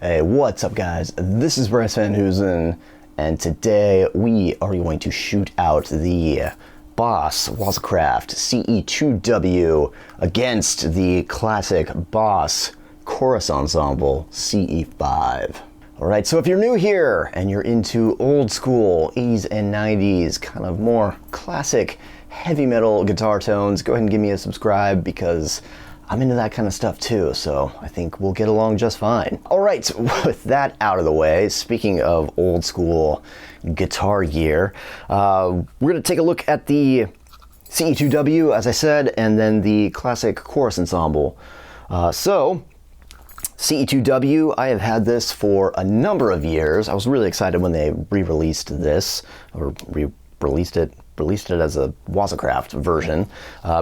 Hey, what's up guys? This is Bryce Van Hoosen, and today we are going to shoot out the Boss Wazacraft CE-2W against the classic Boss Chorus Ensemble CE-5. Alright, so if you're new here and you're into old school 80s and 90s, kind of more classic heavy metal guitar tones, go ahead and give me a subscribe because I'm into that kind of stuff too, so I think we'll get along just fine. All right, with that out of the way, speaking of old school guitar gear, we're gonna take a look at the CE-2W, as I said, and then the classic Chorus Ensemble. So, CE-2W, I have had this for a number of years. I was really excited when they re-released this, or released it as a Wazacraft version,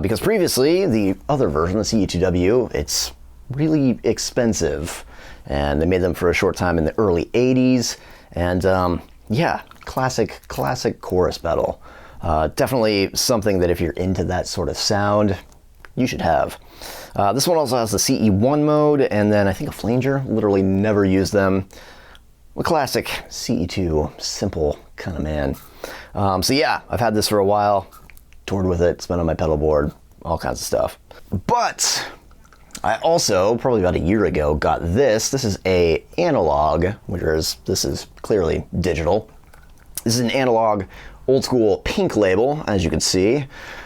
because previously the other version, the CE-2W, it's really expensive, and they made them for a short time in the early 80s, and yeah, classic chorus pedal. Definitely something that if you're into that sort of sound, you should have. This one also has the CE1 mode, and then I think a flanger. Literally never used them. A classic CE2, simple kind of man. So yeah, I've had this for a while, toured with it, it's been on my pedal board, all kinds of stuff. But I also, probably about a year ago, got this. This is a analog, whereas this is clearly digital. This is an analog, old school pink label, as you can see.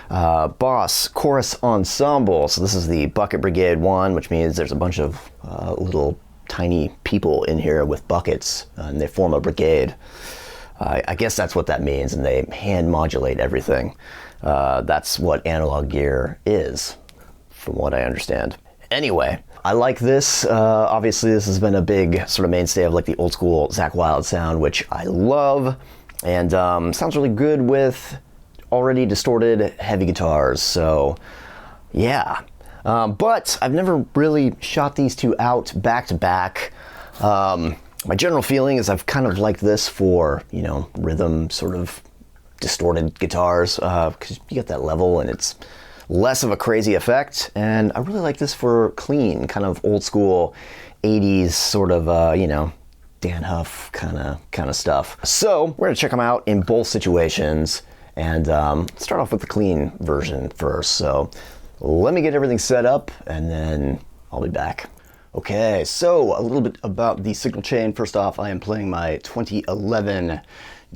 Boss Chorus Ensemble. So this is the Bucket Brigade one, which means there's a bunch of little tiny people in here with buckets, and they form a brigade. I guess that's what that means, and they hand modulate everything. That's what analog gear is, from what I understand. Anyway, I like this. Obviously, this has been a big sort of mainstay of like the old school Zakk Wylde sound, which I love, and sounds really good with already distorted heavy guitars. So, yeah. But I've never really shot these two out back to back. My general feeling is I've kind of liked this for, you know, rhythm sort of distorted guitars, because you get that level and it's less of a crazy effect. And I really like this for clean, kind of old school 80s sort of, you know, Dan Huff kind of stuff. So we're gonna check them out in both situations, and start off with the clean version first. So let me get everything set up and then I'll be back. Okay, so a little bit about the signal chain. First off, I am playing my 2011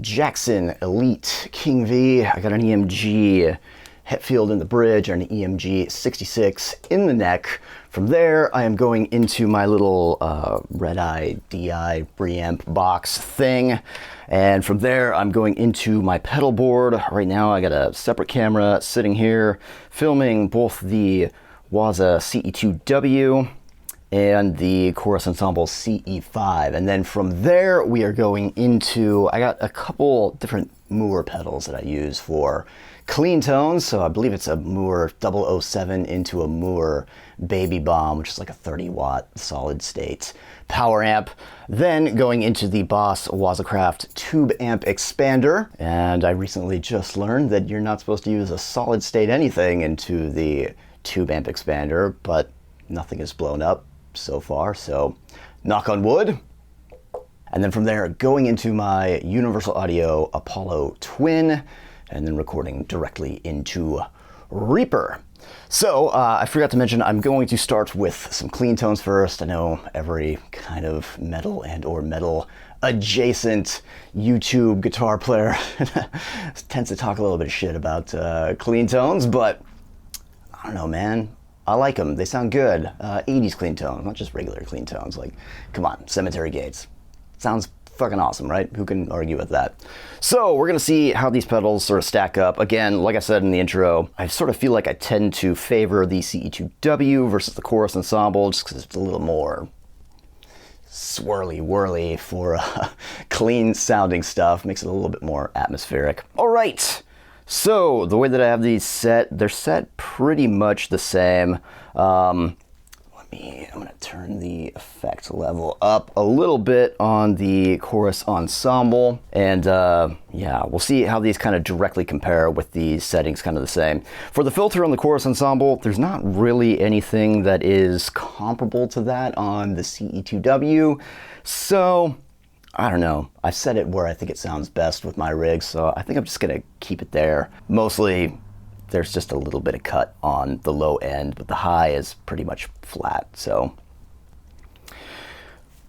Jackson Elite King V. I got an EMG Hetfield in the bridge and an EMG 66 in the neck. From there, I am going into my little Red Eye DI preamp box thing. And from there, I'm going into my pedal board. Right now, I got a separate camera sitting here, filming both the Waza CE-2W and the Chorus Ensemble CE-5. And then from there, we are going into, I got a couple different Moore pedals that I use for clean tones. So I believe it's a Moore 007 into a Moore Baby Bomb, which is like a 30-watt solid state power amp. Then going into the Boss Wazacraft tube amp expander. And I recently just learned that you're not supposed to use a solid state anything into the tube amp expander, but nothing is blown up so far, so knock on wood. And then from there, going into my Universal Audio Apollo Twin, and then recording directly into Reaper. So I forgot to mention, I'm going to start with some clean tones first. I know every kind of metal and or metal adjacent YouTube guitar player tends to talk a little bit of shit about clean tones, but I don't know, man. I like them. They sound good. 80s clean tones, not just regular clean tones. Like, come on, Cemetery Gates. Sounds fucking awesome, right? Who can argue with that? So we're gonna see how these pedals sort of stack up. Again, like I said in the intro, I sort of feel like I tend to favor the CE-2W versus the Chorus Ensemble, just because it's a little more swirly whirly for clean sounding stuff. Makes it a little bit more atmospheric. All right. So the way that I have these set, they're set pretty much the same. Let I'm gonna turn the effect level up a little bit on the chorus ensemble, and yeah, we'll see how these kind of directly compare with the settings kind of the same. For the filter on the chorus ensemble, there's not really anything that is comparable to that on the CE-2W, so I don't know. I set it where I think it sounds best with my rig, so I think I'm just gonna keep it there. Mostly there's just a little bit of cut on the low end, but the high is pretty much flat, so.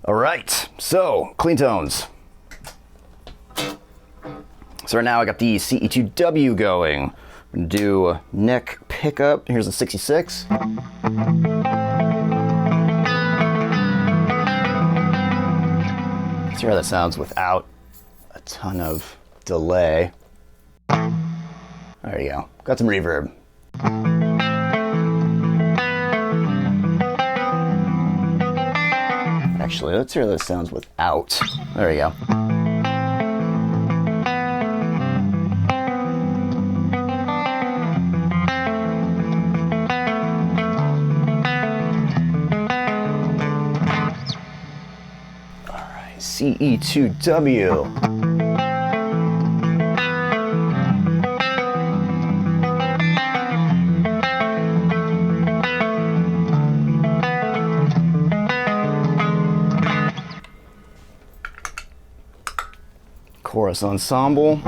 All right, so clean tones. So right now I got the CE-2W going. I'm gonna do neck pickup. Here's a 66. See how that sounds without a ton of delay. There you go. Got some reverb. Actually, let's hear how that sounds without. There you go. All right, CE-2W. Chorus ensemble.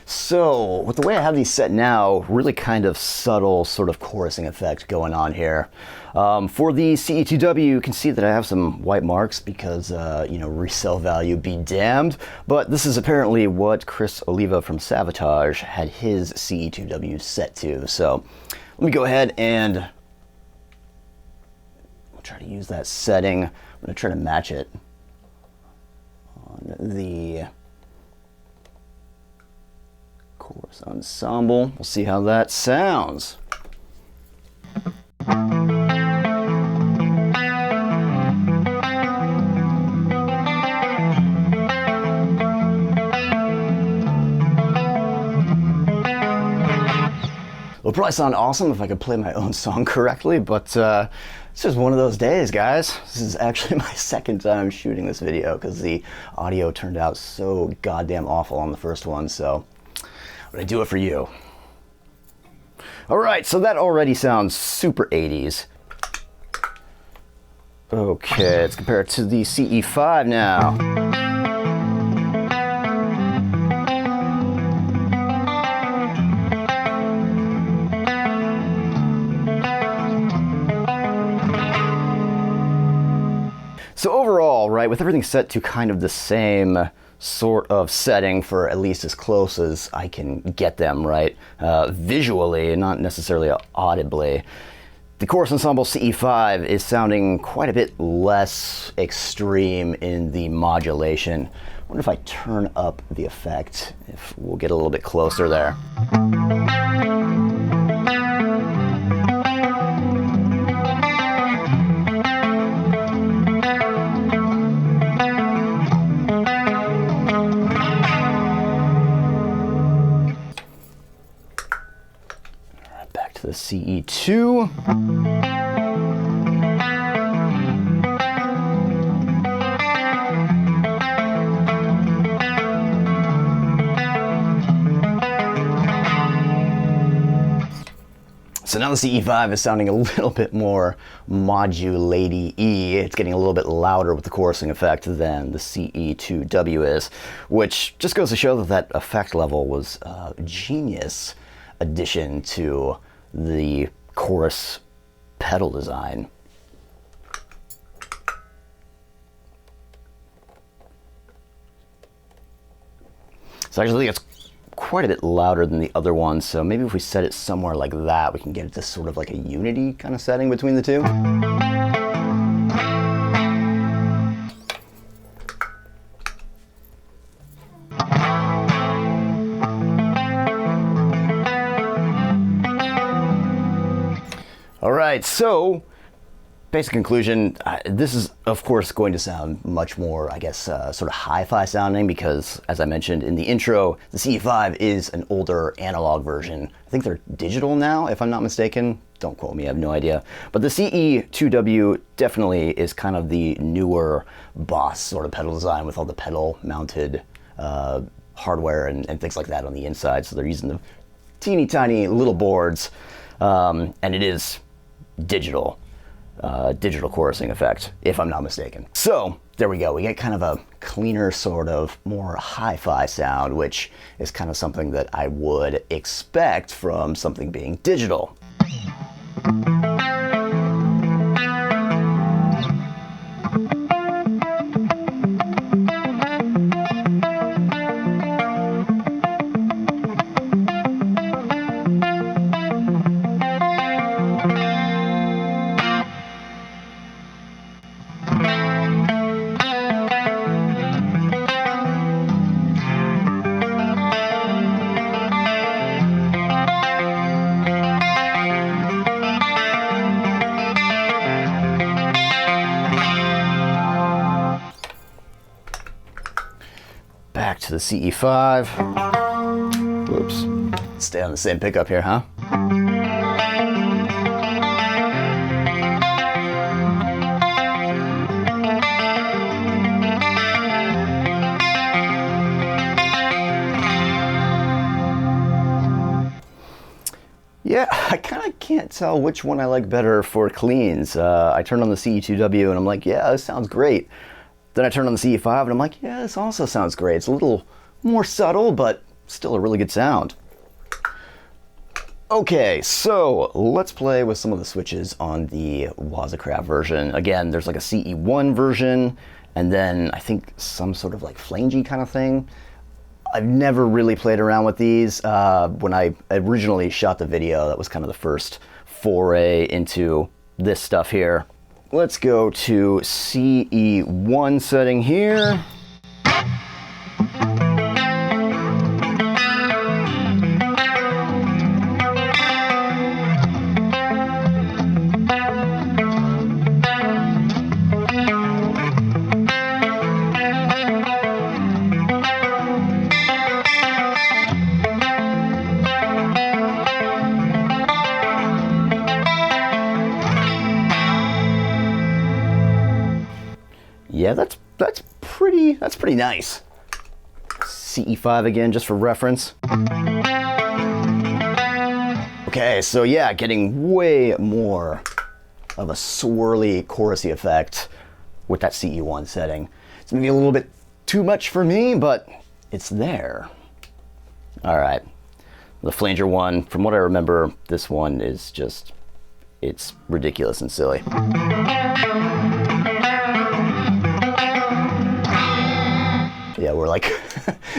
So, with the way I have these set now, really kind of subtle sort of chorusing effect going on here. For the CE-2W, you can see that I have some white marks because, you know, resale value be damned. But this is apparently what Chris Oliva from Savatage had his CE-2W set to. So, let me go ahead and we'll try to use that setting. I'm going to try to match it on the chorus ensemble. We'll see how that sounds. It'll probably sound awesome if I could play my own song correctly, but it's just one of those days, guys. This is actually my second time shooting this video because the audio turned out so goddamn awful on the first one, so but I do it for you. All right, so that already sounds super 80s. Okay, let's compare it to the CE-5 now. So overall, right, with everything set to kind of the same sort of setting for at least as close as I can get them, right? Visually, not necessarily audibly. The chorus ensemble CE-5 is sounding quite a bit less extreme in the modulation. I wonder if I turn up the effect, if we'll get a little bit closer there. The CE-2. So now the CE-5 is sounding a little bit more modulaty-y. It's getting a little bit louder with the chorusing effect than the CE-2W is, which just goes to show that that effect level was a genius addition to the chorus pedal design. So I actually think it's quite a bit louder than the other one, so maybe if we set it somewhere like that, we can get it to sort of like a unity kind of setting between the two. All right, so basic conclusion, this is of course going to sound much more, I guess, sort of hi-fi sounding because, as I mentioned in the intro, the CE-5 is an older analog version. I think they're digital now, if I'm not mistaken. Don't quote me, I have no idea. But the CE-2W definitely is kind of the newer Boss sort of pedal design with all the pedal-mounted hardware and things like that on the inside. So they're using the teeny tiny little boards, and it is digital chorusing effect, if I'm not mistaken. So there we go. We get kind of a cleaner, sort of more hi-fi sound, which is kind of something that I would expect from something being digital. Back to the CE-5. Whoops. Stay on the same pickup here, huh? Yeah, I kind of can't tell which one I like better for cleans. I turned on the CE-2W and I'm like, yeah, this sounds great. Then I turned on the CE-5 and I'm like, yeah, this also sounds great. It's a little more subtle, but still a really good sound. Okay, so let's play with some of the switches on the Wazacraft version. Again, there's like a CE1 version, and then I think some sort of like flangey kind of thing. I've never really played around with these. When I originally shot the video, that was kind of the first foray into this stuff here. Let's go to CE1 setting here. Yeah, that's pretty nice. CE-5 again, just for reference. Okay, so yeah, getting way more of a swirly, chorusy effect with that CE1 setting. It's maybe a little bit too much for me, but it's there. All right, the flanger one, from what I remember, this one is just, it's ridiculous and silly. Yeah, we're like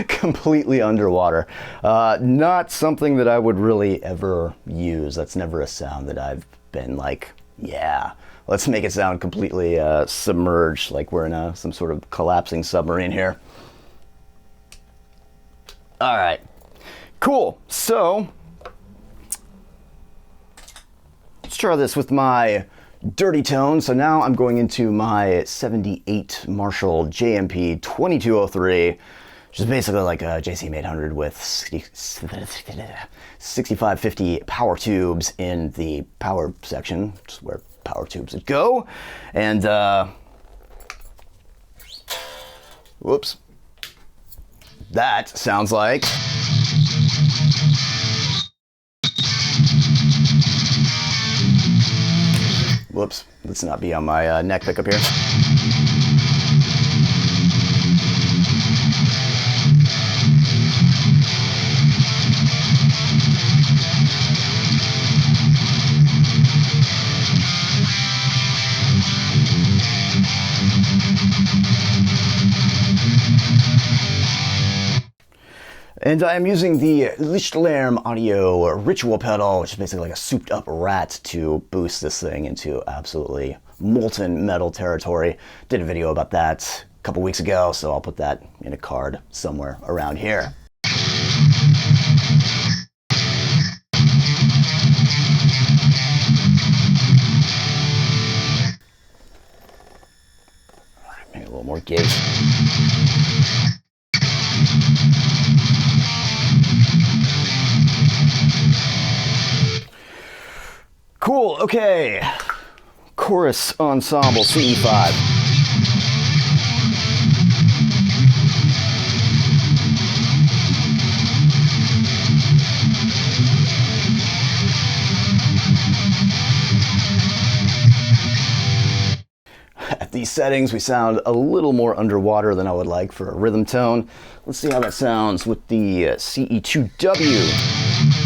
completely underwater. Not something that I would really ever use. That's never a sound that I've been like, yeah, let's make it sound completely submerged, like we're in some sort of collapsing submarine here. All right, cool. So let's try this with my dirty tone. So now I'm going into my 78 Marshall JMP 2203, which is basically like a JCM 800 with 6550 power tubes in the power section, which is where power tubes would go. And whoops, that sounds like whoops, let's not be on my neck pickup here. And I am using the Lichtlerm Audio Ritual pedal, which is basically like a souped up rat, to boost this thing into absolutely molten metal territory. Did a video about that a couple weeks ago, so I'll put that in a card somewhere around here. the gate. Cool, okay. Chorus Ensemble CE-5. At these settings, we sound a little more underwater than I would like for a rhythm tone. Let's see how that sounds with the CE-2W.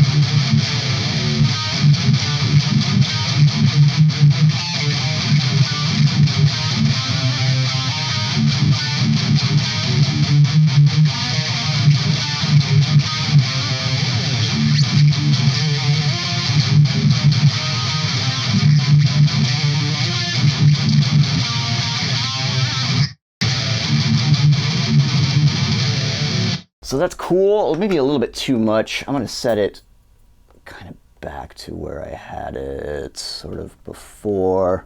So that's cool, maybe a little bit too much. I'm gonna set it kind of back to where I had it sort of before.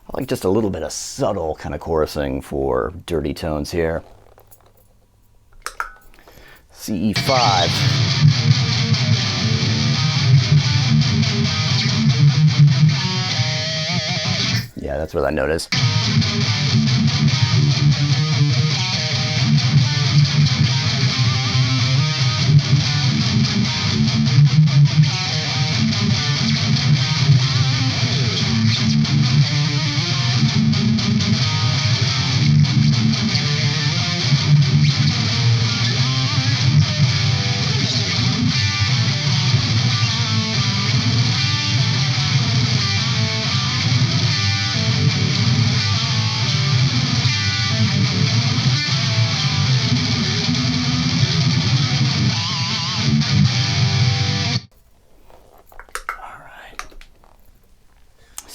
I like just a little bit of subtle kind of chorusing for dirty tones here. CE-5. Yeah, that's where that note is.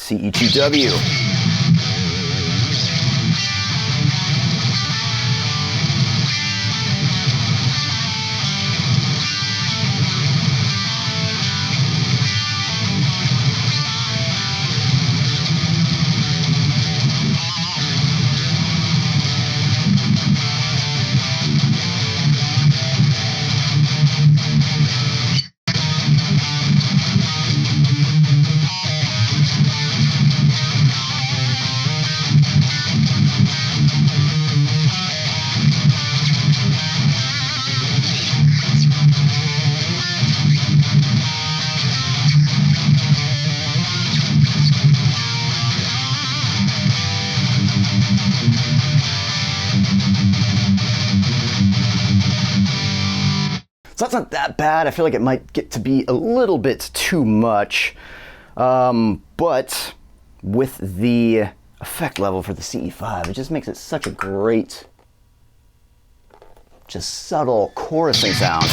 CE-2W. So that's not that bad. I feel like it might get to be a little bit too much. But with the effect level for the CE-5, it just makes it such a great, just subtle chorusing sound.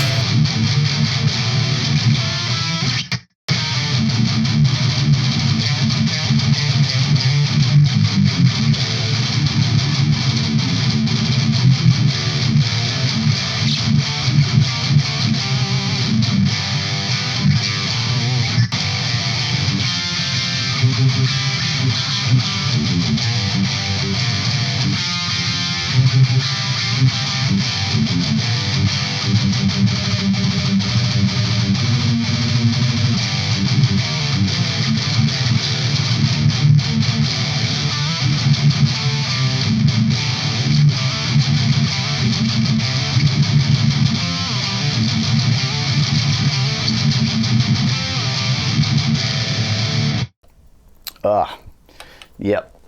Yep.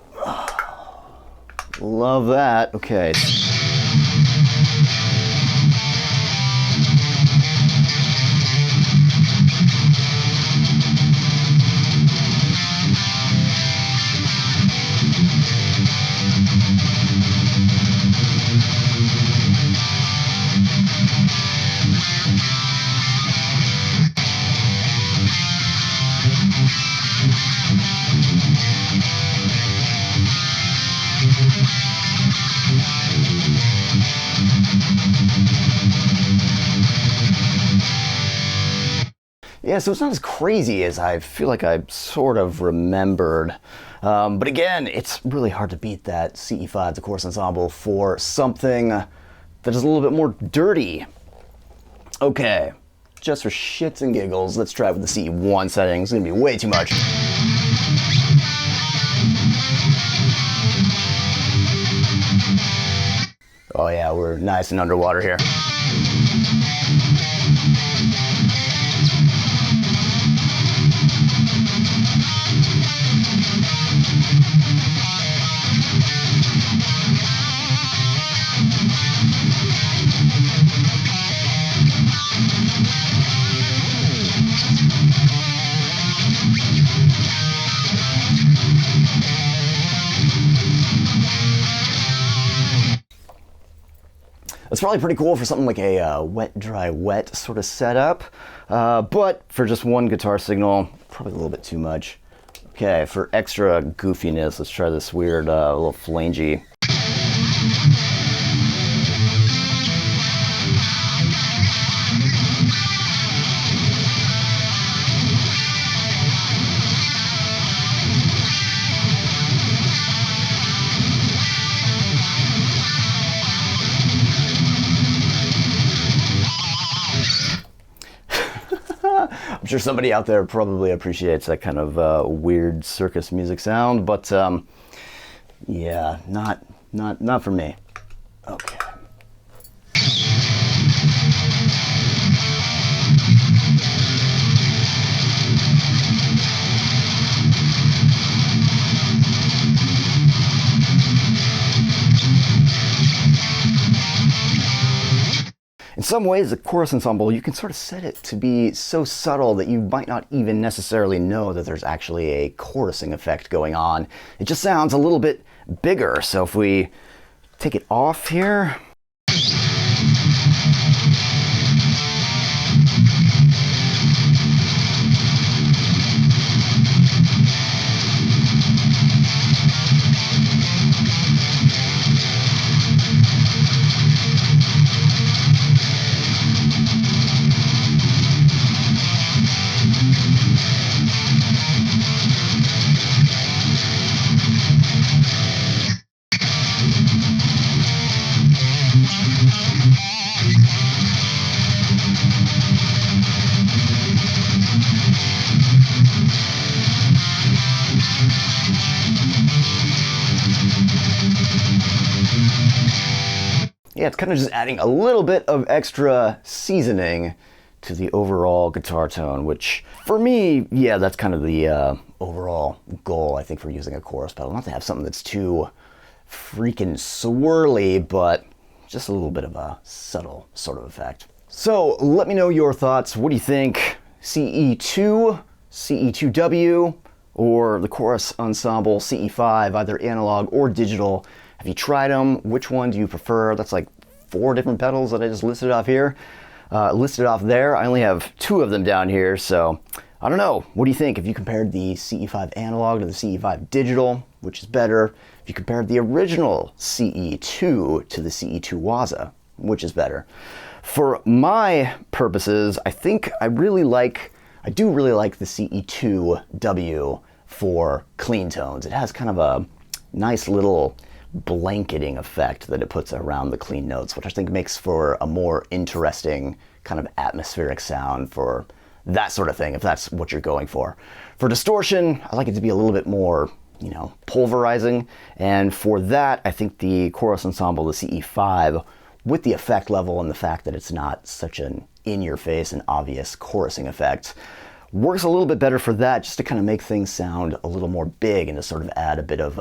Love that. Okay. Yeah, so it's not as crazy as I feel like I sort of remembered. But again, it's really hard to beat that CE-5, the Chorus Ensemble, for something that is a little bit more dirty. Okay, just for shits and giggles, let's try it with the CE1 setting. It's gonna be way too much. Oh yeah, we're nice and underwater here. It's probably pretty cool for something like a wet, dry, wet sort of setup, but for just one guitar signal, probably a little bit too much. Okay, for extra goofiness, let's try this weird little flangy. I'm sure somebody out there probably appreciates that kind of weird circus music sound, but yeah, not for me. Okay. In some ways, the chorus ensemble, you can sort of set it to be so subtle that you might not even necessarily know that there's actually a chorusing effect going on. It just sounds a little bit bigger. So if we take it off here, yeah, it's kind of just adding a little bit of extra seasoning to the overall guitar tone, which for me, yeah, that's kind of the overall goal, I think, for using a chorus pedal. Not to have something that's too freaking swirly, but just a little bit of a subtle sort of effect. So let me know your thoughts. What do you think? CE2, CE-2W, or the Chorus Ensemble CE-5, either analog or digital? Have you tried them? Which one do you prefer? That's like 4 different pedals that I just listed off here. Listed off there. I only have 2 of them down here, so I don't know. What do you think? If you compared the CE-5 analog to the CE-5 digital, which is better? If you compared the original CE2 to the CE-2W, which is better? For my purposes, I think I do really like the CE-2W for clean tones. It has kind of a nice little blanketing effect that it puts around the clean notes, which I think makes for a more interesting kind of atmospheric sound for that sort of thing, if that's what you're going for. For distortion, I like it to be a little bit more, you know, pulverizing, and for that, I think the Chorus Ensemble, the CE-5, with the effect level and the fact that it's not such an in-your-face and obvious chorusing effect, works a little bit better for that, just to kind of make things sound a little more big and to sort of add a bit of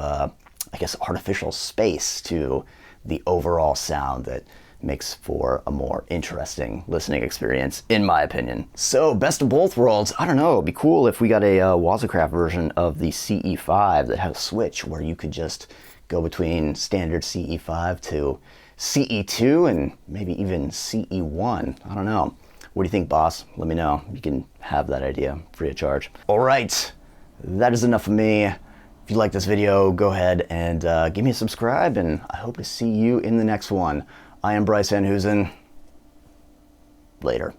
I guess, artificial space to the overall sound that makes for a more interesting listening experience, in my opinion. So, best of both worlds. I don't know, it'd be cool if we got a Wazacraft version of the CE-5 that had a switch where you could just go between standard CE-5 to CE-2 and maybe even CE-1. I don't know. What do you think, boss? Let me know. You can have that idea free of charge. All right, that is enough of me. If you like this video, go ahead and give me a subscribe, and I hope to see you in the next one. I am Bryce Van Hoosen. Later.